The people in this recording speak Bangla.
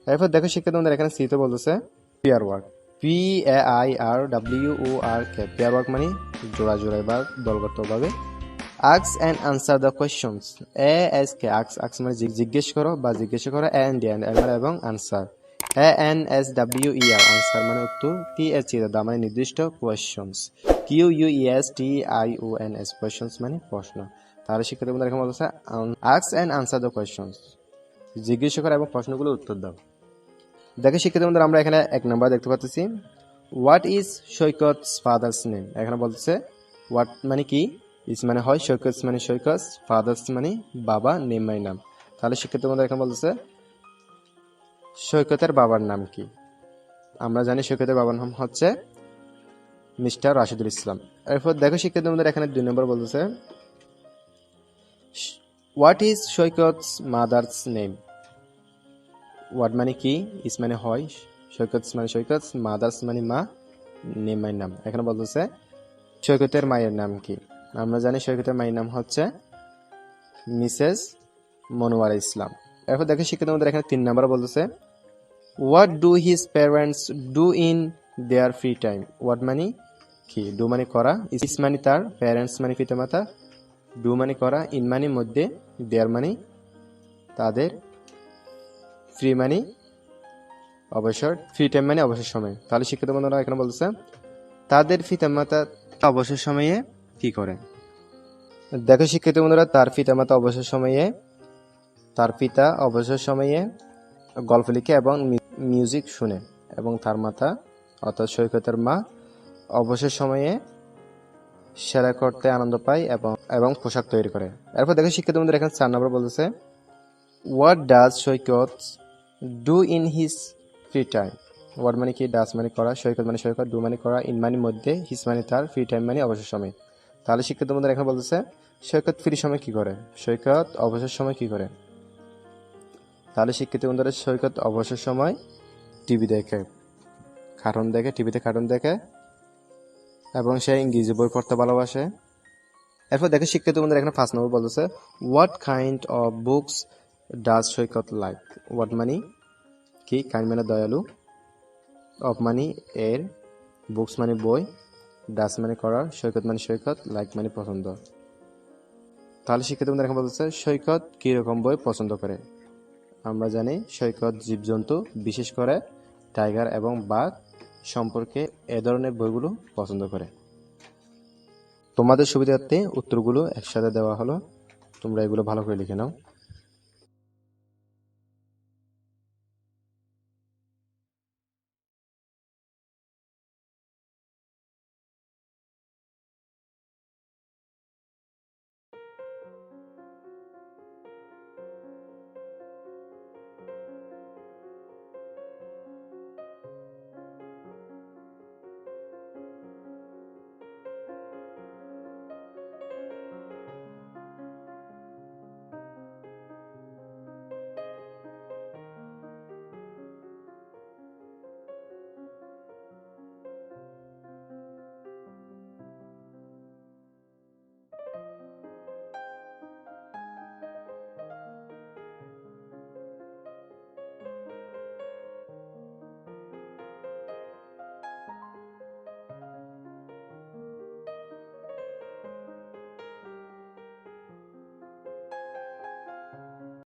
এরপর দেখো শিক্ষার্থী বন্ধুরা এখানে সিতে বলতেছে pair work, PAIRWORK। Pair work মানে জোড়া জোড়ায় বা দলগতভাবে। Ask and answer the questions. ASK ask মানে জিজ্ঞেস করো বা জিজ্ঞাসা করো, এন্ড এবং আনসার, ANSWER আনসার মানে উত্তর, THE দা মানে নির্দিষ্ট, কোয়েশ্চনস QUESTIONS কোয়েশ্চনস মানে প্রশ্ন। তাহলে শিক্ষার্থী বন্ধুরা এখানে বলতেছে ask and answer the questions, জিজ্ঞাসা করো এবং প্রশ্নগুলো উত্তর দাও। দেখো শিক্ষার্থী বন্ধুরা আমরা এখানে 1 নম্বর দেখতে পাচ্ছি, what is Saikat's father's name. এখানে বলতেছে হোয়াট মানে কি, ইজ মানে হয়, সৈকত মানে সৈকত, ফাদার্স মানে বাবা, নেম মানে নাম। তাহলে শিক্ষার্থী বন্ধুরা এখানে বলতেছে সৈকতের বাবার নাম কি। আমরা জানি সৈকতের বাবার নাম হচ্ছে মিস্টার রাশিদুল ইসলাম। এরপর দেখো শিক্ষার্থী বন্ধুরা এখানে 2 নম্বর বলতেছে what is Saikat's mother's name. What মানে কি, ইস মানে হয়, সৈকত মানে সৈকত, মাদার্স মানে মা, নেম মানে নাম। এখানে বলতেছে সৈকতের মায়ের নাম কি। আমরা জানি সৈকতের মায়ের নাম হচ্ছে মিসেস মনোয়ারা ইসলাম। এরপর দেখো শিক্ষার্থী বন্ধুরা এখানে 3 নম্বর বলতেছে what do his parents do in their free time. What মানে কি, ডু মানে করা, ইস মানে তার, প্যারেন্টস মানে পিতামাতা, ডু মানে করা, ইন মানে মধ্যে, দেয়ার মানে তাদের, ফ্রি মানে অবসর, ফ্রি টাইম মানে অবসর সময়। তাহলে শিক্ষিত বন্ধুরা এখানে বলতেছে তাদের পিতামাতা অবসর সময়ে কি করে। দেখো শিক্ষিত বন্ধুরা তার পিতামাতা অবসর সময়ে, তার পিতা অবসর সময়ে গল্প লিখে এবং মিউজিক শুনে, এবং তার মাতা অর্থাৎ সৈকতের মা অবসর সময়ে সেলাই করতে আনন্দ পায় এবং পোশাক তৈরি করে। এরপর দেখো শিক্ষিত বন্ধুরা এখানে 4 নম্বর বলতেছে what does Saikat do in his free time. What মানে কি, ডাজ মানে করা, সৈকত মানে সৈকত, ডু মানে করা, ইন মানে মধ্যে, হিজ মানে তার, ফ্রি টাইম মানে অবসর সময়। তাহলে শিক্ষিত বন্ধুরা এখানে বলতেছে সৈকত ফ্রি সময় কি করে, সৈকত অবসর সময় কি করে। তাহলে শিক্ষিত বন্ধুরা সৈকত অবসর সময় টিভি দেখে, কার্টুন দেখে, টিভিতে কার্টুন দেখে, এবং সে ইংরেজি বই পড়তে ভালোবাসে। এরপর দেখে শিক্ষিত বন্ধুরা এখানে 5 নম্বর বলতেছে what kind of books does Saikat like. What মানে কি, কাইন্ড মানে দয়ালু, অফ মানে এর, বুকস মানে বই, ডাস মানে করার, সৈকত মানে সৈকত, লাইক মানে পছন্দ। তাহলে শিক্ষিত বন্ধুরা এখানে বলতেছে সৈকত কি রকম বই পছন্দ করে। আমরা জানি সৈকত জীবজন্তু, বিশেষ করে টাইগার এবং বাঘ সম্পর্কে এ ধরনের বইগুলো পছন্দ করে। তোমাদের সুবিধার্থে উত্তরগুলো একসাথে দেওয়া হলো, তোমরা এগুলো ভালো করে লিখে নাও।